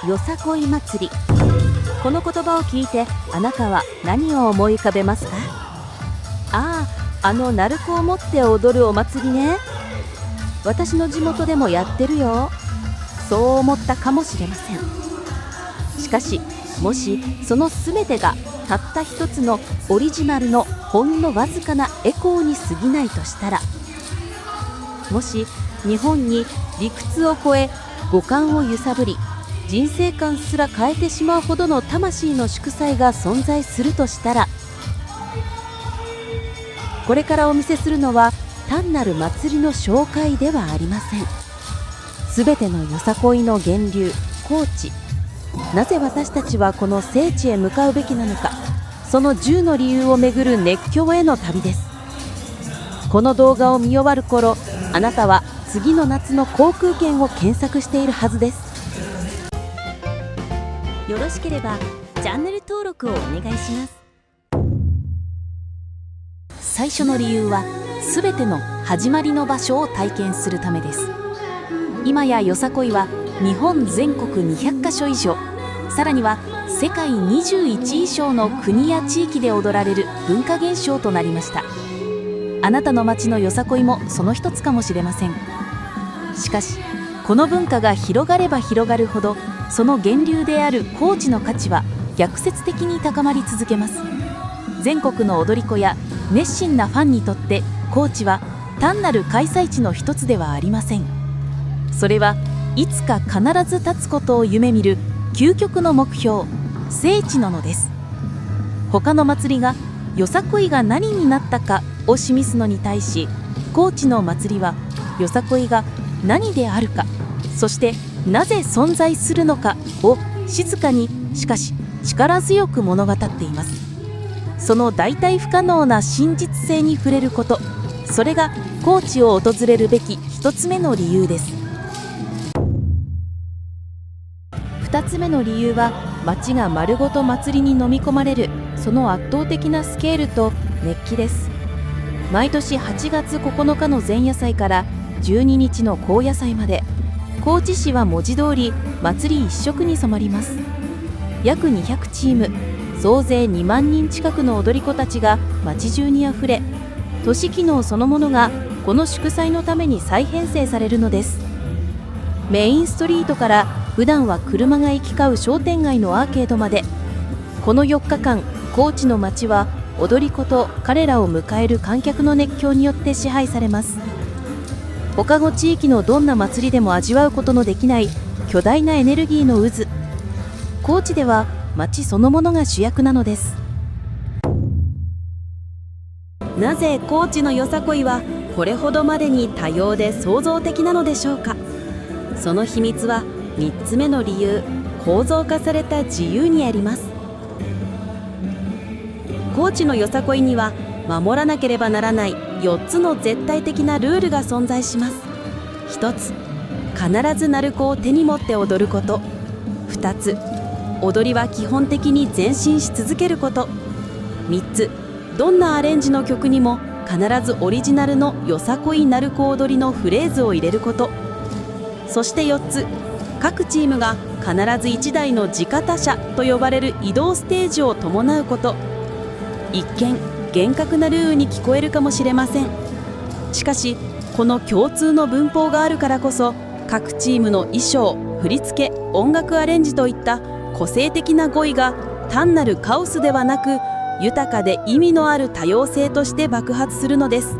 よさこい祭り。この言葉を聞いてあなたは何を思い浮かべますか？あの鳴子を持って踊るお祭りね。私の地元でもやってるよ。そう思ったかもしれません。しかしもしその全てがたった一つのオリジナルのほんのわずかなエコーに過ぎないとしたら、もし日本に理屈を超え五感を揺さぶり人生観すら変えてしまうほどの魂の祝祭が存在するとしたら、これからお見せするのは単なる祭りの紹介ではありません。すべてのよさこいの源流、高知。なぜ私たちはこの聖地へ向かうべきなのか、その10の理由をめぐる熱狂への旅です。この動画を見終わる頃、あなたは次の夏の航空券を検索しているはずです。よろしければチャンネル登録をお願いします。最初の理由は、すべての始まりの場所を体験するためです。今やよさこいは日本全国200カ所以上、さらには世界21以上の国や地域で踊られる文化現象となりました。あなたの町のよさこいもその一つかもしれません。しかしこの文化が広がれば広がるほど、その源流である高知の価値は逆説的に高まり続けます。全国の踊り子や熱心なファンにとって高知は単なる開催地の一つではありません。それはいつか必ず立つことを夢見る究極の目標、聖地なのです。他の祭りがよさこいが何になったかを示すのに対し、高知の祭りはよさこいが何であるか、そしてなぜ存在するのかを静かにしかし力強く物語っています。その大体不可能な真実性に触れること、それが高知を訪れるべき一つ目の理由です。二つ目の理由は、町が丸ごと祭りに飲み込まれるその圧倒的なスケールと熱気です。毎年8月9日の前夜祭から12日の後夜祭まで、高知市は文字通り祭り一色に染まります。約200チーム、総勢2万人近くの踊り子たちが街中にあふれ、都市機能そのものがこの祝祭のために再編成されるのです。メインストリートから普段は車が行き交う商店街のアーケードまで、この4日間、高知の街は踊り子と彼らを迎える観客の熱狂によって支配されます。他の地域のどんな祭りでも味わうことのできない巨大なエネルギーの渦。高知では街そのものが主役なのです。なぜ高知のよさこいはこれほどまでに多様で創造的なのでしょうか。その秘密は3つ目の理由、構造化された自由にあります。高知のよさこいには守らなければならない4つの絶対的なルールが存在します。1つ、必ず鳴子を手に持って踊ること。2つ、踊りは基本的に前進し続けること。3つ、どんなアレンジの曲にも必ずオリジナルのよさこい鳴子踊りのフレーズを入れること。そして4つ、各チームが必ず1台の地方車と呼ばれる移動ステージを伴うこと。一見厳格なルールに聞こえるかもしれません。しかしこの共通の文法があるからこそ、各チームの衣装、振り付け、音楽アレンジといった個性的な語彙が単なるカオスではなく、豊かで意味のある多様性として爆発するのです。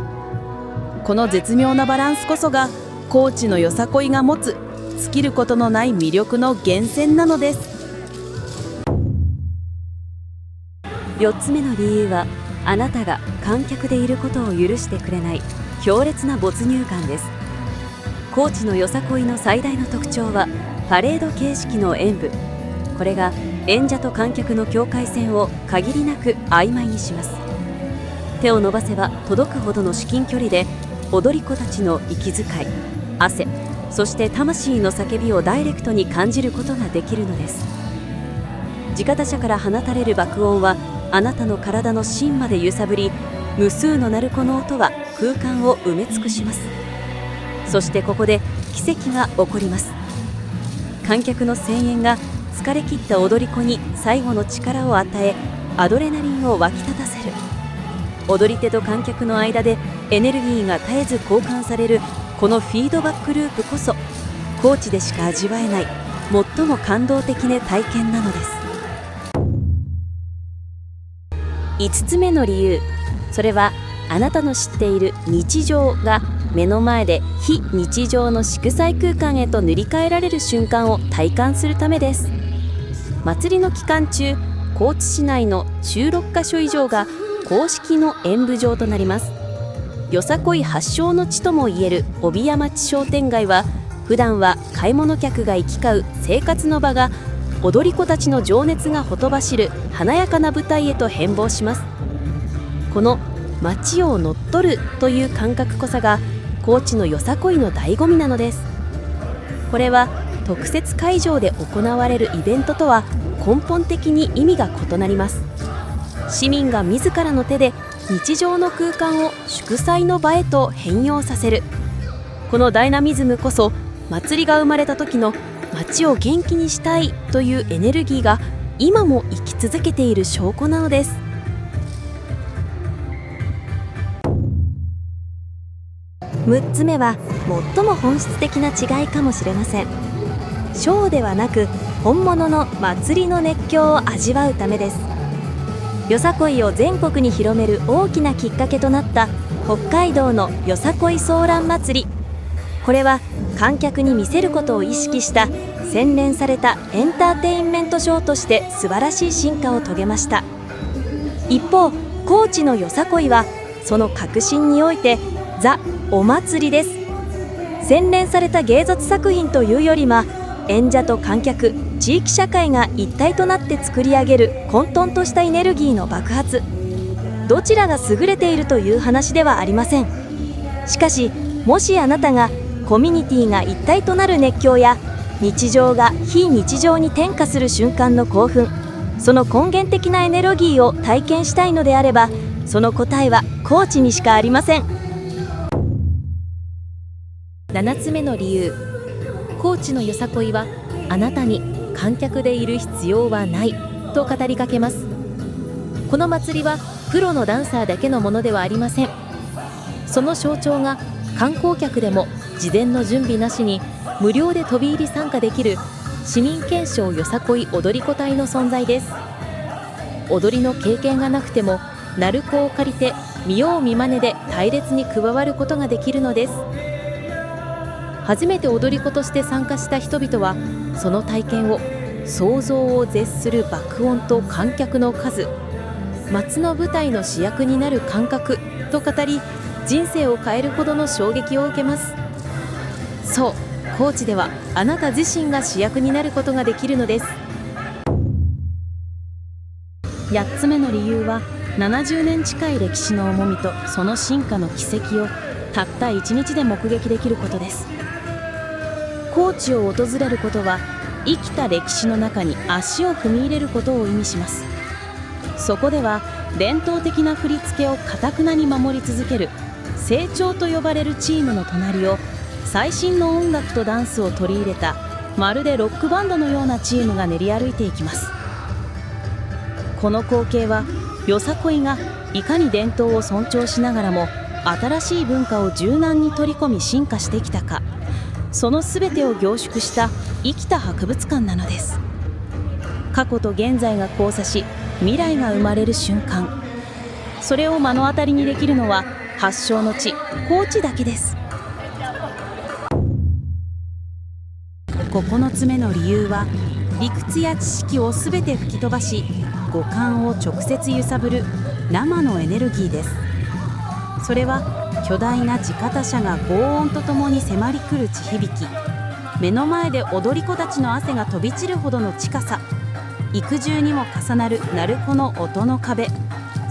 この絶妙なバランスこそが高知のよさこいが持つ尽きることのない魅力の源泉なのです。4つ目の理由は、あなたが観客でいることを許してくれない強烈な没入感です。高知のよさこいの最大の特徴はパレード形式の演舞。これが演者と観客の境界線を限りなく曖昧にします。手を伸ばせば届くほどの至近距離で、踊り子たちの息遣い、汗、そして魂の叫びをダイレクトに感じることができるのです。地方車から放たれる爆音はあなたの体の芯まで揺さぶり、無数の鳴子の音は空間を埋め尽くします。そしてここで奇跡が起こります。観客の声援が疲れ切った踊り子に最後の力を与え、アドレナリンを湧き立たせる。踊り手と観客の間でエネルギーが絶えず交換されるこのフィードバックループこそ、高知でしか味わえない最も感動的な体験なのです。5つ目の理由、それはあなたの知っている日常が目の前で非日常の祝祭空間へと塗り替えられる瞬間を体感するためです。祭りの期間中、高知市内の16カ所以上が公式の演舞場となります。よさこい発祥の地ともいえる帯屋町商店街は、普段は買い物客が行き交う生活の場が、踊り子たちの情熱がほとばしる華やかな舞台へと変貌します。この街を乗っ取るという感覚こそが高知のよさこいの醍醐味なのです。これは特設会場で行われるイベントとは根本的に意味が異なります。市民が自らの手で日常の空間を祝祭の場へと変容させる、このダイナミズムこそ祭りが生まれた時の街を元気にしたいというエネルギーが今も生き続けている証拠なのです。6つ目は最も本質的な違いかもしれません。ショーではなく本物の祭りの熱狂を味わうためです。よさこいを全国に広める大きなきっかけとなった北海道のよさこいソーラン祭り。これは観客に見せることを意識した洗練されたエンターテインメントショーとして素晴らしい進化を遂げました。一方、高知のよさこいはその核心においてザ・お祭りです。洗練された芸術作品というよりも、演者と観客、地域社会が一体となって作り上げる混沌としたエネルギーの爆発。どちらが優れているという話ではありません。しかし、もしあなたがコミュニティが一体となる熱狂や日常が非日常に転化する瞬間の興奮、その根源的なエネルギーを体験したいのであれば、その答えは高知にしかありません。7つ目の理由、高知のよさこいはあなたに観客でいる必要はないと語りかけます。この祭りはプロのダンサーだけのものではありません。その象徴が観光客でも事前の準備なしに無料で飛び入り参加できる市民憲章よさこい踊り子隊の存在です。踊りの経験がなくても鳴子を借りて見よう見まねで隊列に加わることができるのです。初めて踊り子として参加した人々はその体験を想像を絶する爆音と観客の数、松の舞台の主役になる感覚と語り、人生を変えるほどの衝撃を受けます。そう、高知ではあなた自身が主役になることができるのです。8つ目の理由は、70年近い歴史の重みとその進化の軌跡をたった1日で目撃できることです。高知を訪れることは、生きた歴史の中に足を踏み入れることを意味します。そこでは伝統的な振り付けを堅くなに守り続ける成長と呼ばれるチームの隣を、最新の音楽とダンスを取り入れたまるでロックバンドのようなチームが練り歩いていきます。この光景は、よさこいがいかに伝統を尊重しながらも新しい文化を柔軟に取り込み進化してきたか、その全てを凝縮した生きた博物館なのです。過去と現在が交差し、未来が生まれる瞬間、それを目の当たりにできるのは発祥の地、高知だけです。9つ目の理由は、理屈や知識をすべて吹き飛ばし、五感を直接揺さぶる生のエネルギーです。それは巨大な地方車が轟音とともに迫り来る地響き、目の前で踊り子たちの汗が飛び散るほどの近さ、幾重にも重なる鳴子の音の壁、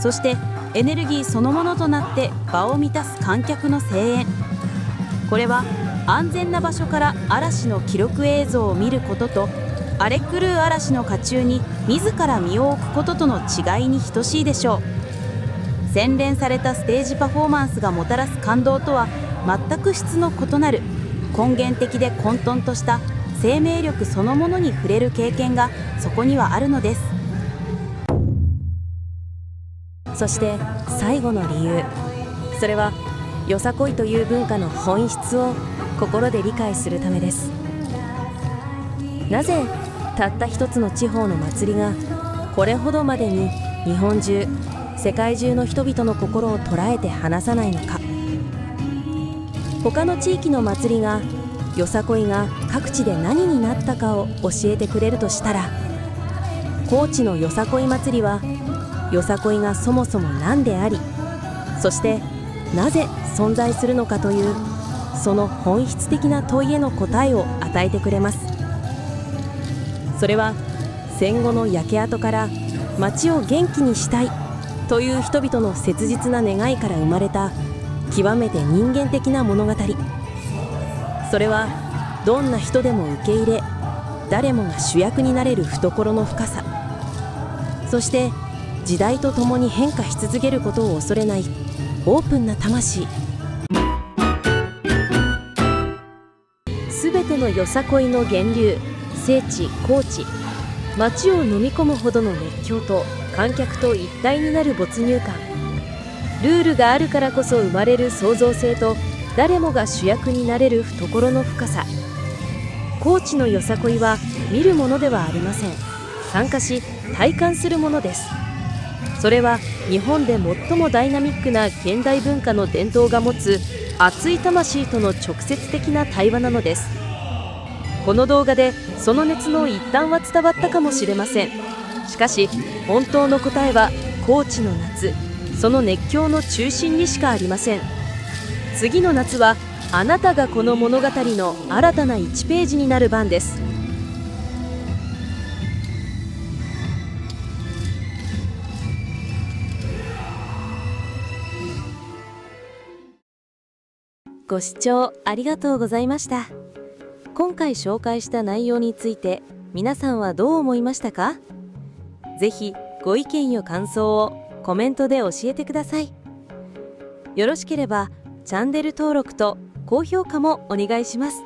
そしてエネルギーそのものとなって場を満たす観客の声援。これは安全な場所から嵐の記録映像を見ることと、荒れ狂う嵐の渦中に自ら身を置くこととの違いに等しいでしょう。洗練されたステージパフォーマンスがもたらす感動とは全く質の異なる根源的で混沌とした生命力そのものに触れる経験がそこにはあるのです。そして最後の理由、それはよさこいという文化の本質を心で理解するためです。なぜたった一つの地方の祭りがこれほどまでに日本中、世界中の人々の心を捉えて離さないのか。他の地域の祭りが、よさこいが各地で何になったかを教えてくれるとしたら、高知のよさこい祭りはよさこいがそもそも何であり、そしてなぜ存在するのかというその本質的な問いへの答えを与えてくれます。それは戦後の焼け跡から町を元気にしたいという人々の切実な願いから生まれた極めて人間的な物語。それはどんな人でも受け入れ、誰もが主役になれる懐の深さ、そして時代とともに変化し続けることを恐れないオープンな魂。すべてのよさこいの源流、聖地高知、街を飲み込むほどの熱狂と観客と一体になる没入感、ルールがあるからこそ生まれる創造性と誰もが主役になれる懐の深さ。高知のよさこいは見るものではありません。参加し体感するものです。それは日本で最もダイナミックな現代文化の伝統が持つ熱い魂との直接的な対話なのです。この動画でその熱の一端は伝わったかもしれません。しかし本当の答えは高知の夏、その熱狂の中心にしかありません。次の夏はあなたがこの物語の新たな1ページになる番です。ご視聴ありがとうございました。今回紹介した内容について皆さんはどう思いましたか？ぜひご意見や感想をコメントで教えてください。よろしければチャンネル登録と高評価もお願いします。